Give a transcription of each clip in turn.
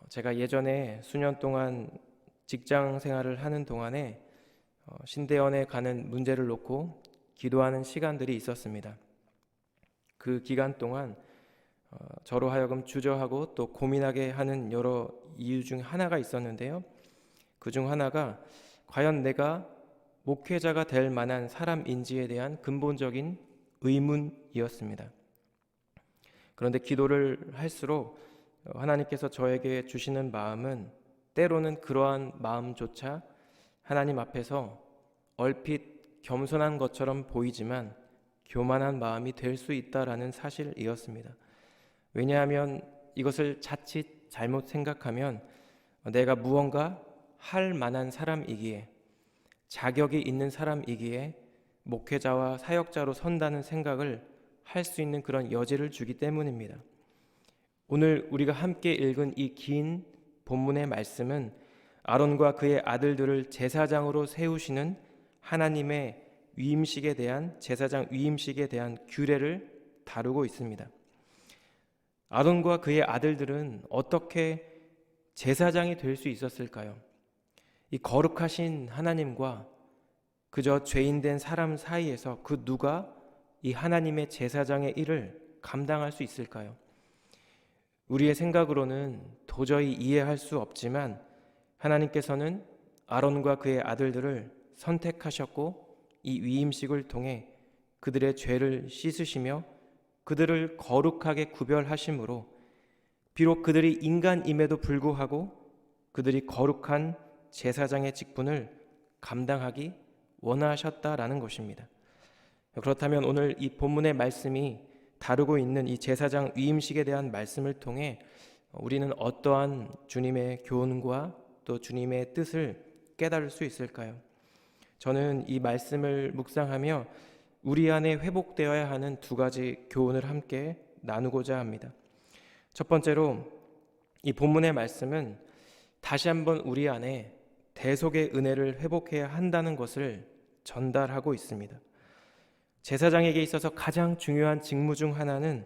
제가 예전에 수년 동안 직장 생활을 하는 동안에 신대원에 가는 문제를 놓고 기도하는 시간들이 있었습니다. 그 기간 동안 저로 하여금 주저하고 또 고민하게 하는 여러 이유 중 하나가 있었는데요. 그 중 하나가 과연 내가 목회자가 될 만한 사람인지에 대한 근본적인 의문이었습니다. 그런데 기도를 할수록 하나님께서 저에게 주시는 마음은 때로는 그러한 마음조차 하나님 앞에서 얼핏 겸손한 것처럼 보이지만 교만한 마음이 될 수 있다라는 사실이었습니다. 왜냐하면 이것을 자칫 잘못 생각하면 내가 무언가 할 만한 사람이기에, 자격이 있는 사람이기에 목회자와 사역자로 선다는 생각을 할 수 있는 그런 여지를 주기 때문입니다. 오늘 우리가 함께 읽은 이 긴 본문의 말씀은 아론과 그의 아들들을 제사장으로 세우시는 하나님의 위임식에 대한, 제사장 위임식에 대한 규례를 다루고 있습니다. 아론과 그의 아들들은 어떻게 제사장이 될 수 있었을까요? 이 거룩하신 하나님과 그저 죄인된 사람 사이에서 그 누가 이 하나님의 제사장의 일을 감당할 수 있을까요? 우리의 생각으로는 도저히 이해할 수 없지만 하나님께서는 아론과 그의 아들들을 선택하셨고 이 위임식을 통해 그들의 죄를 씻으시며 그들을 거룩하게 구별하심으로 비록 그들이 인간임에도 불구하고 그들이 거룩한 제사장의 직분을 감당하기 원하셨다라는 것입니다. 그렇다면 오늘 이 본문의 말씀이 다루고 있는 이 제사장 위임식에 대한 말씀을 통해 우리는 어떠한 주님의 교훈과 또 주님의 뜻을 깨달을 수 있을까요? 저는 이 말씀을 묵상하며 우리 안에 회복되어야 하는 두 가지 교훈을 함께 나누고자 합니다. 첫 번째로 이 본문의 말씀은 다시 한번 우리 안에 대속의 은혜를 회복해야 한다는 것을 전달하고 있습니다. 제사장에게 있어서 가장 중요한 직무 중 하나는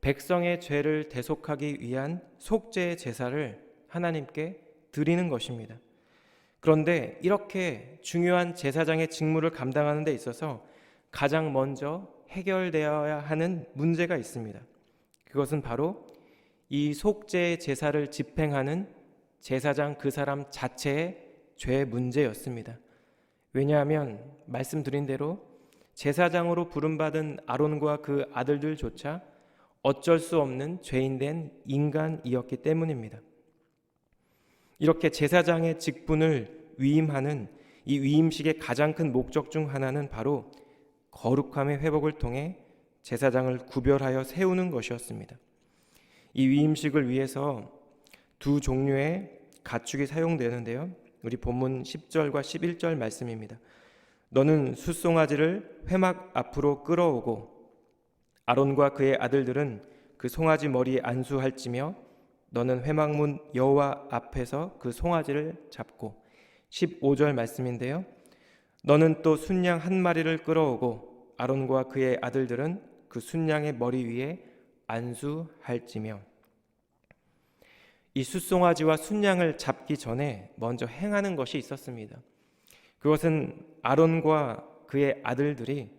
백성의 죄를 대속하기 위한 속죄의 제사를 하나님께 드리는 것입니다. 그런데 이렇게 중요한 제사장의 직무를 감당하는 데 있어서 가장 먼저 해결되어야 하는 문제가 있습니다. 그것은 바로 이 속죄의 제사를 집행하는 제사장 그 사람 자체의 죄 문제였습니다. 왜냐하면 말씀드린 대로 제사장으로 부름받은 아론과 그 아들들조차 어쩔 수 없는 죄인된 인간이었기 때문입니다. 이렇게 제사장의 직분을 위임하는 이 위임식의 가장 큰 목적 중 하나는 바로 거룩함의 회복을 통해 제사장을 구별하여 세우는 것이었습니다. 이 위임식을 위해서 두 종류의 가축이 사용되는데요. 우리 본문 10절과 11절 말씀입니다. 너는 숫송아지를 회막 앞으로 끌어오고 아론과 그의 아들들은 그 송아지 머리에 안수할지며 너는 회막문 여호와 앞에서 그 송아지를 잡고 15절 말씀인데요. 너는 또 순양 한 마리를 끌어오고 아론과 그의 아들들은 그 순양의 머리 위에 안수할지며. 이 숫송아지와 순양을 잡기 전에 먼저 행하는 것이 있었습니다. 그것은 아론과 그의 아들들이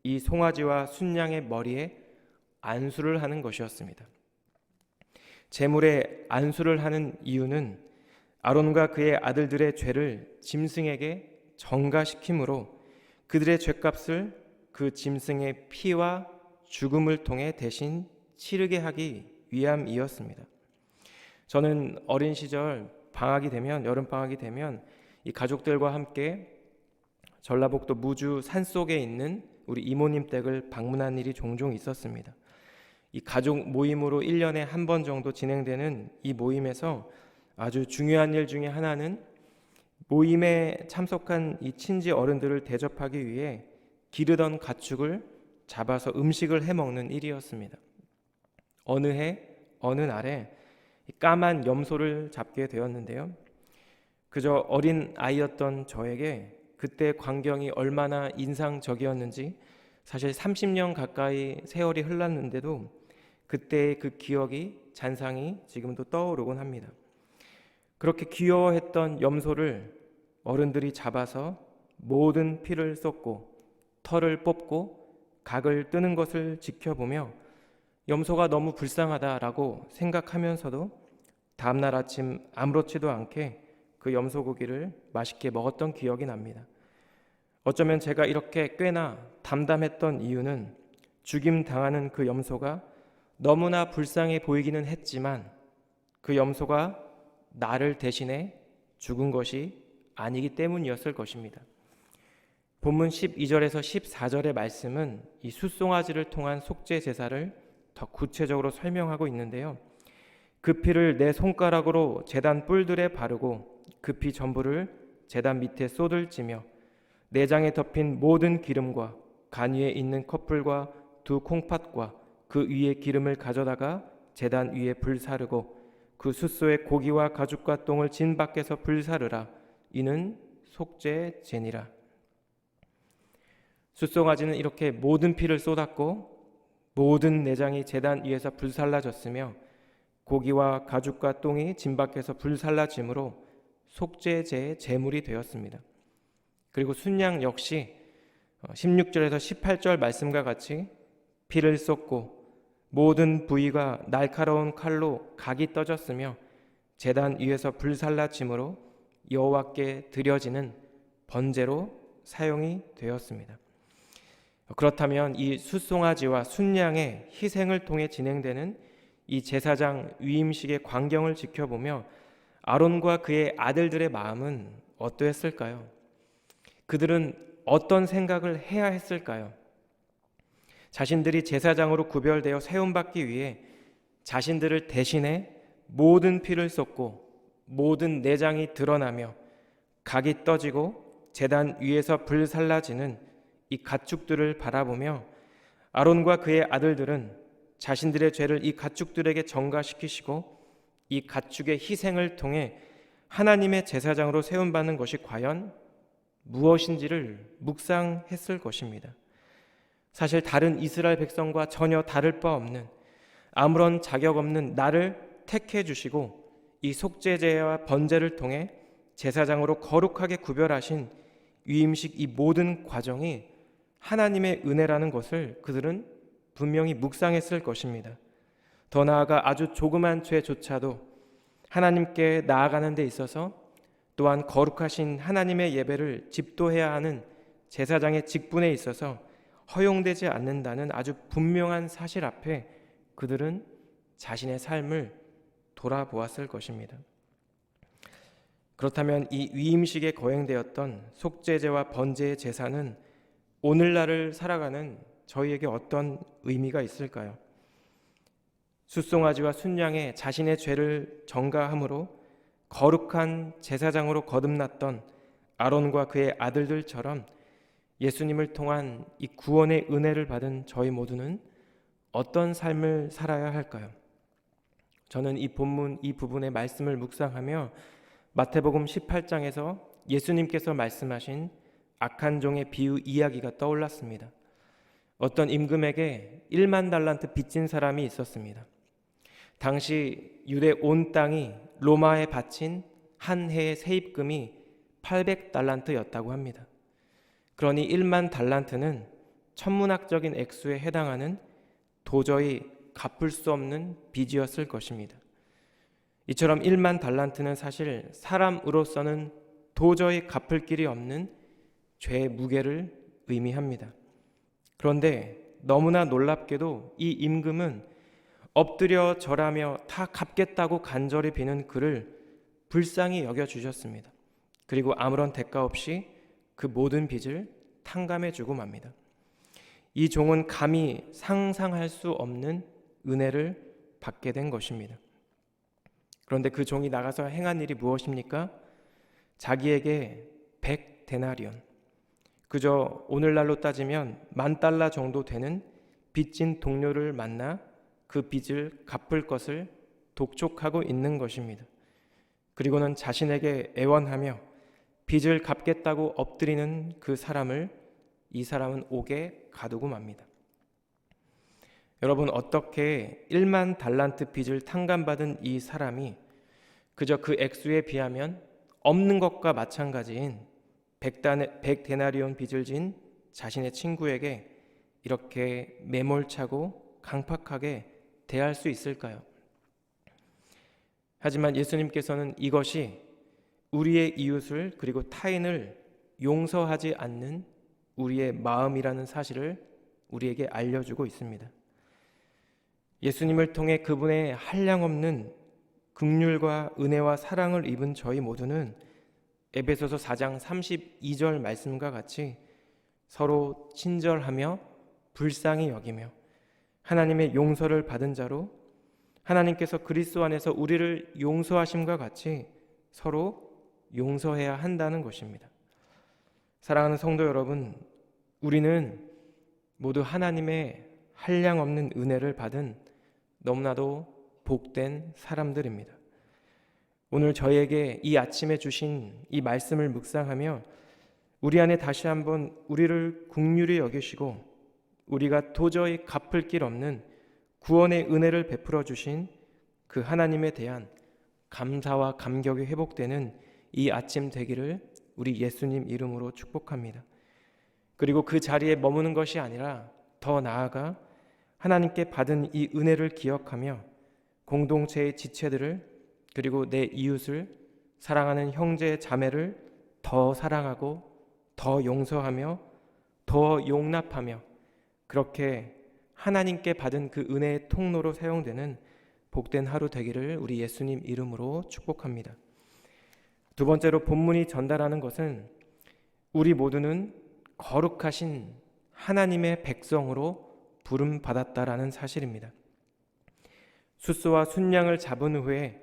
이 송아지와 순양의 머리에 안수를 하는 것이었습니다. 제물에 안수를 하는 이유는 아론과 그의 아들들의 죄를 짐승에게 전가시킴으로 그들의 죄값을 그 짐승의 피와 죽음을 통해 대신 치르게 하기 위함이었습니다. 저는 어린 시절 방학이 되면, 여름 방학이 되면 이 가족들과 함께 전라북도 무주 산속에 있는 우리 이모님 댁을 방문한 일이 종종 있었습니다. 이 가족 모임으로 1년에 한 번 정도 진행되는 이 모임에서 아주 중요한 일 중에 하나는 모임에 참석한 이 친지 어른들을 대접하기 위해 기르던 가축을 잡아서 음식을 해먹는 일이었습니다. 어느 해 어느 날에 까만 염소를 잡게 되었는데요. 그저 어린 아이였던 저에게 그때 광경이 얼마나 인상적이었는지, 사실 30년 가까이 세월이 흘렀는데도 그때의 그 기억이 잔상이 지금도 떠오르곤 합니다. 그렇게 귀여워했던 염소를 어른들이 잡아서 모든 피를 쏟고 털을 뽑고 각을 뜨는 것을 지켜보며 염소가 너무 불쌍하다라고 생각하면서도 다음날 아침 아무렇지도 않게 그 염소 고기를 맛있게 먹었던 기억이 납니다. 어쩌면 제가 이렇게 꽤나 담담했던 이유는 죽임 당하는 그 염소가 너무나 불쌍해 보이기는 했지만 그 염소가 나를 대신해 죽은 것이 아니기 때문이었을 것입니다. 본문 12절에서 14절의 말씀은 이 숫송아지를 통한 속죄 제사를 더 구체적으로 설명하고 있는데요. 그 피를 내 손가락으로 제단 뿔들에 바르고 그 피 전부를 제단 밑에 쏟을지며 내장에 덮인 모든 기름과 간 위에 있는 커플과 두 콩팥과 그 위에 기름을 가져다가 제단 위에 불사르고 그 숫소의 고기와 가죽과 똥을 진 밖에서 불사르라. 이는 속죄 제니라. 숫송아지는 이렇게 모든 피를 쏟았고 모든 내장이 제단 위에서 불살라졌으며 고기와 가죽과 똥이 진 밖에서 불살라짐으로 속죄제의 제물이 되었습니다. 그리고 순양 역시 16절에서 18절 말씀과 같이 피를 쏟고 모든 부위가 날카로운 칼로 각이 떠졌으며 제단 위에서 불살라짐으로 여호와께 드려지는 번제로 사용이 되었습니다. 그렇다면 이 숫송아지와 순양의 희생을 통해 진행되는 이 제사장 위임식의 광경을 지켜보며 아론과 그의 아들들의 마음은 어떠했을까요? 그들은 어떤 생각을 해야 했을까요? 자신들이 제사장으로 구별되어 세움받기 위해 자신들을 대신해 모든 피를 쏟고 모든 내장이 드러나며 각이 떠지고 제단 위에서 불살라지는 이 가축들을 바라보며 아론과 그의 아들들은 자신들의 죄를 이 가축들에게 전가시키시고 이 가축의 희생을 통해 하나님의 제사장으로 세움받는 것이 과연 무엇인지를 묵상했을 것입니다. 사실 다른 이스라엘 백성과 전혀 다를 바 없는 아무런 자격 없는 나를 택해 주시고 이 속죄제와 번제를 통해 제사장으로 거룩하게 구별하신 위임식 이 모든 과정이 하나님의 은혜라는 것을 그들은 분명히 묵상했을 것입니다. 더 나아가 아주 조그만 죄조차도 하나님께 나아가는 데 있어서 또한 거룩하신 하나님의 예배를 집도해야 하는 제사장의 직분에 있어서 허용되지 않는다는 아주 분명한 사실 앞에 그들은 자신의 삶을 돌아보았을 것입니다. 그렇다면 이 위임식에 거행되었던 속죄제와 번제의 제사는 오늘날을 살아가는 저희에게 어떤 의미가 있을까요? 숫송아지와 순양의 자신의 죄를 전가함으로 거룩한 제사장으로 거듭났던 아론과 그의 아들들처럼 예수님을 통한 이 구원의 은혜를 받은 저희 모두는 어떤 삶을 살아야 할까요? 저는 이 본문 이 부분의 말씀을 묵상하며 마태복음 18장에서 예수님께서 말씀하신 악한 종의 비유 이야기가 떠올랐습니다. 어떤 임금에게 1만 달란트 빚진 사람이 있었습니다. 당시 유대 온 땅이 로마에 바친 한 해의 세입금이 800달란트였다고 합니다. 그러니 1만 달란트는 천문학적인 액수에 해당하는 도저히 갚을 수 없는 빚이었을 것입니다. 이처럼 1만 달란트는 사실 사람으로서는 도저히 갚을 길이 없는 죄의 무게를 의미합니다. 그런데 너무나 놀랍게도 이 임금은 엎드려 절하며 다 갚겠다고 간절히 비는 그를 불쌍히 여겨주셨습니다. 그리고 아무런 대가 없이 그 모든 빚을 탕감해 주고 맙니다. 이 종은 감히 상상할 수 없는 은혜를 받게 된 것입니다. 그런데 그 종이 나가서 행한 일이 무엇입니까? 자기에게 100데나리온, 그저 오늘날로 따지면 $10,000 정도 되는 빚진 동료를 만나 그 빚을 갚을 것을 독촉하고 있는 것입니다. 그리고는 자신에게 애원하며 빚을 갚겠다고 엎드리는 그 사람을 이 사람은 옥에 가두고 맙니다. 여러분, 어떻게 1만 달란트 빚을 탕감받은 이 사람이 그저 그 액수에 비하면 없는 것과 마찬가지인 100데나리온 빚을 진 자신의 친구에게 이렇게 매몰차고 강팍하게 대할 수 있을까요? 하지만 예수님께서는 이것이 우리의 이웃을 그리고 타인을 용서하지 않는 우리의 마음이라는 사실을 우리에게 알려주고 있습니다. 예수님을 통해 그분의 한량없는 긍휼과 은혜와 사랑을 입은 저희 모두는 에베소서 4장 32절 말씀과 같이 서로 친절하며 불쌍히 여기며 하나님의 용서를 받은 자로 하나님께서 그리스도 안에서 우리를 용서하심과 같이 서로 용서해야 한다는 것입니다. 사랑하는 성도 여러분, 우리는 모두 하나님의 한량없는 은혜를 받은 너무나도 복된 사람들입니다. 오늘 저에게 이 아침에 주신 이 말씀을 묵상하며 우리 안에 다시 한번 우리를 긍휼히 여기시고 우리가 도저히 갚을 길 없는 구원의 은혜를 베풀어 주신 그 하나님에 대한 감사와 감격이 회복되는 이 아침 되기를 우리 예수님 이름으로 축복합니다. 그리고 그 자리에 머무는 것이 아니라 더 나아가 하나님께 받은 이 은혜를 기억하며 공동체의 지체들을 그리고 내 이웃을 사랑하는 형제 자매를 더 사랑하고 더 용서하며 더 용납하며 그렇게 하나님께 받은 그 은혜의 통로로 사용되는 복된 하루 되기를 우리 예수님 이름으로 축복합니다. 두 번째로 본문이 전달하는 것은 우리 모두는 거룩하신 하나님의 백성으로 부름받았다라는 사실입니다. 숫소와 순양을 잡은 후에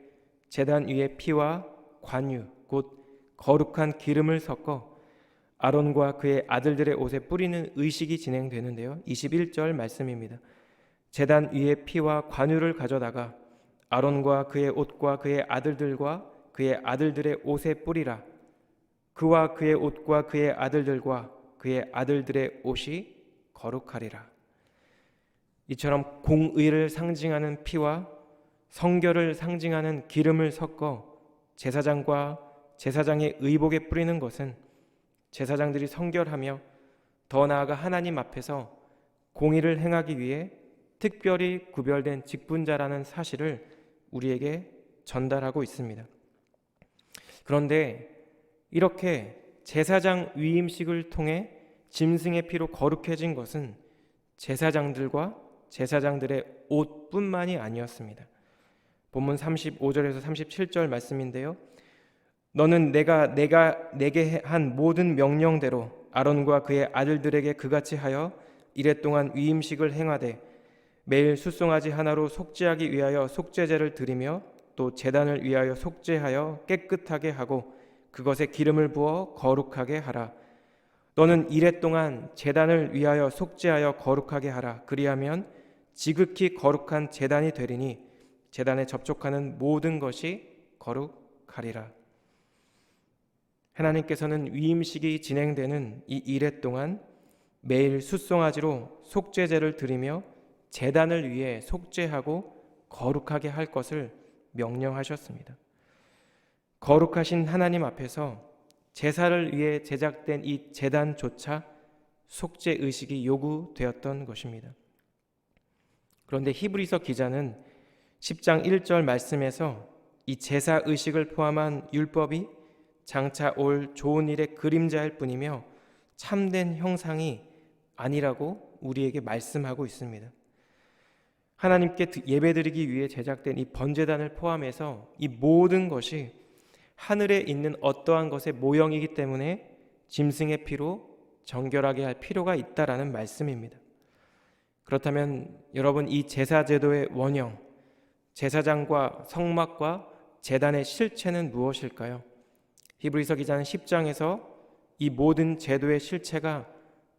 제단 위에 피와 관유 곧 거룩한 기름을 섞어 아론과 그의 아들들의 옷에 뿌리는 의식이 진행되는데요. 21절 말씀입니다. 제단 위에 피와 관유를 가져다가 아론과 그의 옷과 그의 아들들과 그의 아들들의 옷에 뿌리라. 그와 그의 옷과 그의 아들들과 그의 아들들의 옷이 거룩하리라. 이처럼 공의를 상징하는 피와 성결을 상징하는 기름을 섞어 제사장과 제사장의 의복에 뿌리는 것은 제사장들이 성결하며 더 나아가 하나님 앞에서 공의를 행하기 위해 특별히 구별된 직분자라는 사실을 우리에게 전달하고 있습니다. 그런데 이렇게 제사장 위임식을 통해 짐승의 피로 거룩해진 것은 제사장들과 제사장들의 옷뿐만이 아니었습니다. 본문 35절에서 37절 말씀인데요. 너는 내가 내게 한 모든 명령대로 아론과 그의 아들들에게 그같이 하여 이랫동안 위임식을 행하되 매일 숫송아지 하나로 속죄하기 위하여 속죄제를 드리며 또 제단을 위하여 속죄하여 깨끗하게 하고 그것에 기름을 부어 거룩하게 하라. 너는 이랫동안 제단을 위하여 속죄하여 거룩하게 하라. 그리하면 지극히 거룩한 제단이 되리니 제단에 접촉하는 모든 것이 거룩하리라. 하나님께서는 위임식이 진행되는 이 이래 동안 매일 숫송아지로 속죄제를 드리며 제단을 위해 속죄하고 거룩하게 할 것을 명령하셨습니다. 거룩하신 하나님 앞에서 제사를 위해 제작된 이 제단조차 속죄 의식이 요구되었던 것입니다. 그런데 히브리서 기자는 10장 1절 말씀에서 이 제사 의식을 포함한 율법이 장차 올 좋은 일의 그림자일 뿐이며 참된 형상이 아니라고 우리에게 말씀하고 있습니다. 하나님께 예배드리기 위해 제작된 이 번제단을 포함해서 이 모든 것이 하늘에 있는 어떠한 것의 모형이기 때문에 짐승의 피로 정결하게 할 필요가 있다라는 말씀입니다. 그렇다면 여러분, 이 제사제도의 원형, 제사장과 성막과 제단의 실체는 무엇일까요? 히브리서 기자는 10장에서 이 모든 제도의 실체가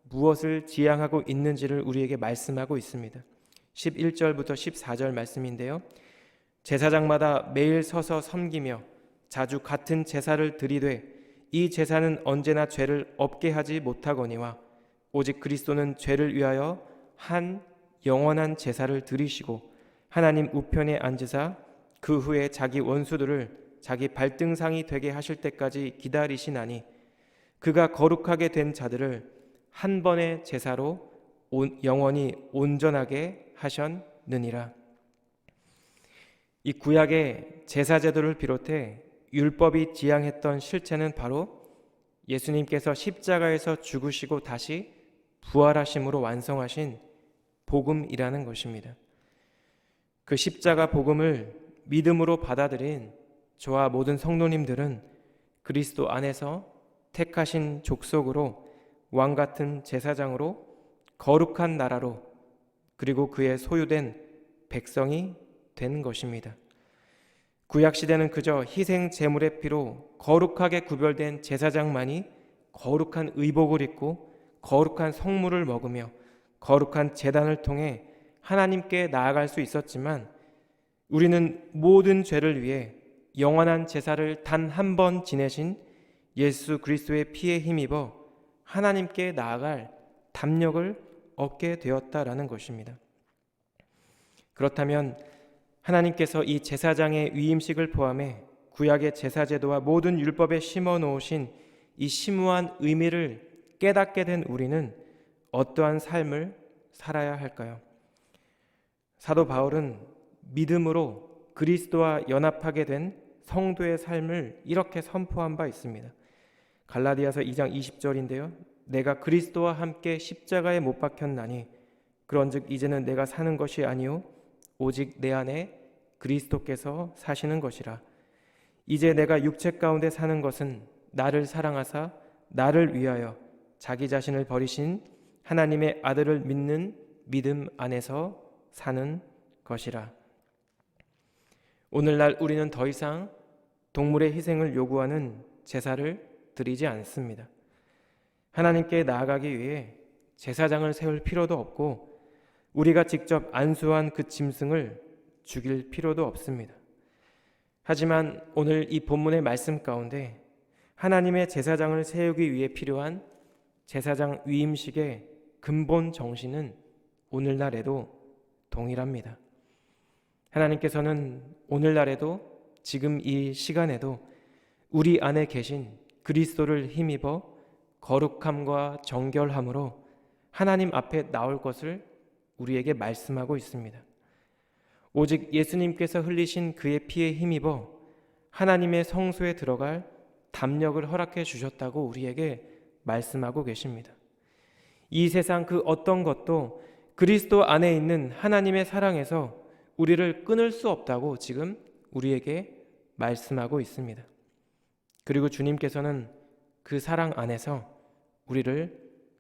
무엇을 지향하고 있는지를 우리에게 말씀하고 있습니다. 11절부터 14절 말씀인데요. 제사장마다 매일 서서 섬기며 자주 같은 제사를 드리되 이 제사는 언제나 죄를 없게 하지 못하거니와 오직 그리스도는 죄를 위하여 한 영원한 제사를 드리시고 하나님 우편에 앉으사 그 후에 자기 원수들을 자기 발등상이 되게 하실 때까지 기다리시나니 그가 거룩하게 된 자들을 한 번의 제사로 영원히 온전하게 하셨느니라. 이 구약의 제사 제도를 비롯해 율법이 지향했던 실체는 바로 예수님께서 십자가에서 죽으시고 다시 부활하심으로 완성하신 복음이라는 것입니다. 그 십자가 복음을 믿음으로 받아들인 저와 모든 성도님들은 그리스도 안에서 택하신 족속으로 왕같은 제사장으로 거룩한 나라로 그리고 그의 소유된 백성이 된 것입니다. 구약시대는 그저 희생 제물의 피로 거룩하게 구별된 제사장만이 거룩한 의복을 입고 거룩한 성물을 먹으며 거룩한 제단을 통해 하나님께 나아갈 수 있었지만 우리는 모든 죄를 위해 영원한 제사를 단 한 번 지내신 예수 그리스도의 피에 힘입어 하나님께 나아갈 담력을 얻게 되었다라는 것입니다. 그렇다면 하나님께서 이 제사장의 위임식을 포함해 구약의 제사제도와 모든 율법에 심어 놓으신 이 심오한 의미를 깨닫게 된 우리는 어떠한 삶을 살아야 할까요? 사도 바울은 믿음으로 그리스도와 연합하게 된 성도의 삶을 이렇게 선포한 바 있습니다. 갈라디아서 2장 20절인데요. 내가 그리스도와 함께 십자가에 못 박혔나니 그런즉 이제는 내가 사는 것이 아니요 오직 내 안에 그리스도께서 사시는 것이라. 이제 내가 육체 가운데 사는 것은 나를 사랑하사 나를 위하여 자기 자신을 버리신 하나님의 아들을 믿는 믿음 안에서 사는 것이라. 오늘날 우리는 더 이상 동물의 희생을 요구하는 제사를 드리지 않습니다. 하나님께 나아가기 위해 제사장을 세울 필요도 없고 우리가 직접 안수한 그 짐승을 죽일 필요도 없습니다. 하지만 오늘 이 본문의 말씀 가운데 하나님의 제사장을 세우기 위해 필요한 제사장 위임식의 근본 정신은 오늘날에도 동일합니다. 하나님께서는 오늘날에도 지금 이 시간에도 우리 안에 계신 그리스도를 힘입어 거룩함과 정결함으로 하나님 앞에 나올 것을 우리에게 말씀하고 있습니다. 오직 예수님께서 흘리신 그의 피에 힘입어 하나님의 성소에 들어갈 담력을 허락해 주셨다고 우리에게 말씀하고 계십니다. 이 세상 그 어떤 것도 그리스도 안에 있는 하나님의 사랑에서 우리를 끊을 수 없다고 지금 우리에게 말씀하고 있습니다. 그리고 주님께서는 그 사랑 안에서 우리를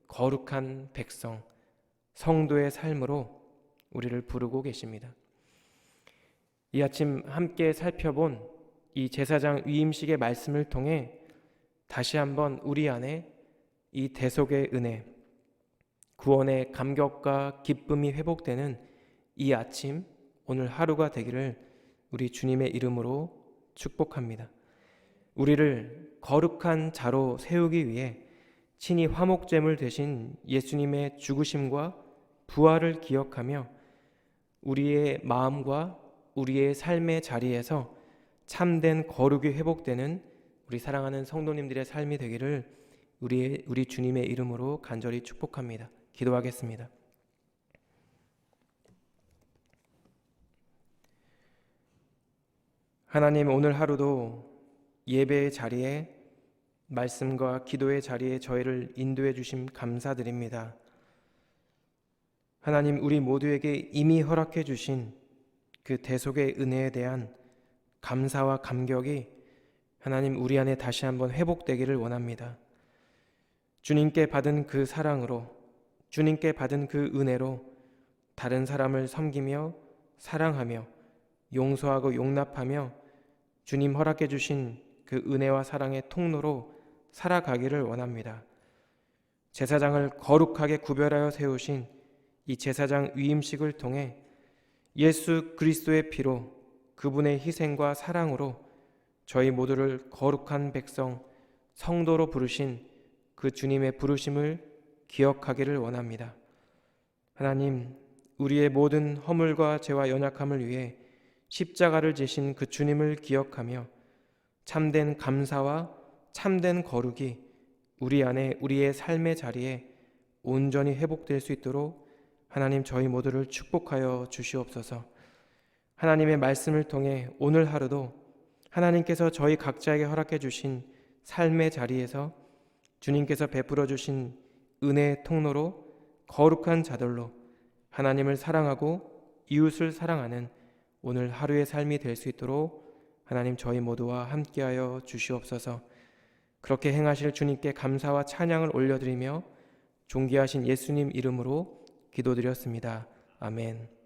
거룩한 백성, 성도의 삶으로 우리를 부르고 계십니다. 이 아침 함께 살펴본 이 제사장 위임식의 말씀을 통해 다시 한번 우리 안에 이 대속의 은혜, 구원의 감격과 기쁨이 회복되는 이 아침, 오늘 하루가 되기를 우리 주님의 이름으로 축복합니다. 우리를 거룩한 자로 세우기 위해 친히 화목제물 되신 예수님의 죽으심과 부활을 기억하며 우리의 마음과 우리의 삶의 자리에서 참된 거룩이 회복되는 우리 사랑하는 성도님들의 삶이 되기를 우리 주님의 이름으로 간절히 축복합니다. 기도하겠습니다. 하나님, 오늘 하루도 예배의 자리에 말씀과 기도의 자리에 저희를 인도해 주심 감사드립니다. 하나님, 우리 모두에게 이미 허락해 주신 그 대속의 은혜에 대한 감사와 감격이 하나님 우리 안에 다시 한번 회복되기를 원합니다. 주님께 받은 그 사랑으로, 주님께 받은 그 은혜로 다른 사람을 섬기며 사랑하며 용서하고 용납하며 주님 허락해 주신 그 은혜와 사랑의 통로로 살아가기를 원합니다. 제사장을 거룩하게 구별하여 세우신 이 제사장 위임식을 통해 예수 그리스도의 피로 그분의 희생과 사랑으로 저희 모두를 거룩한 백성, 성도로 부르신 그 주님의 부르심을 기억하기를 원합니다. 하나님, 우리의 모든 허물과 죄와 연약함을 위해 십자가를 지신 그 주님을 기억하며 참된 감사와 참된 거룩이 우리 안에 우리의 삶의 자리에 온전히 회복될 수 있도록 하나님 저희 모두를 축복하여 주시옵소서. 하나님의 말씀을 통해 오늘 하루도 하나님께서 저희 각자에게 허락해 주신 삶의 자리에서 주님께서 베풀어 주신 은혜의 통로로 거룩한 자들로 하나님을 사랑하고 이웃을 사랑하는 오늘 하루의 삶이 될 수 있도록 하나님 저희 모두와 함께하여 주시옵소서. 그렇게 행하실 주님께 감사와 찬양을 올려드리며 존귀하신 예수님 이름으로 기도드렸습니다. 아멘.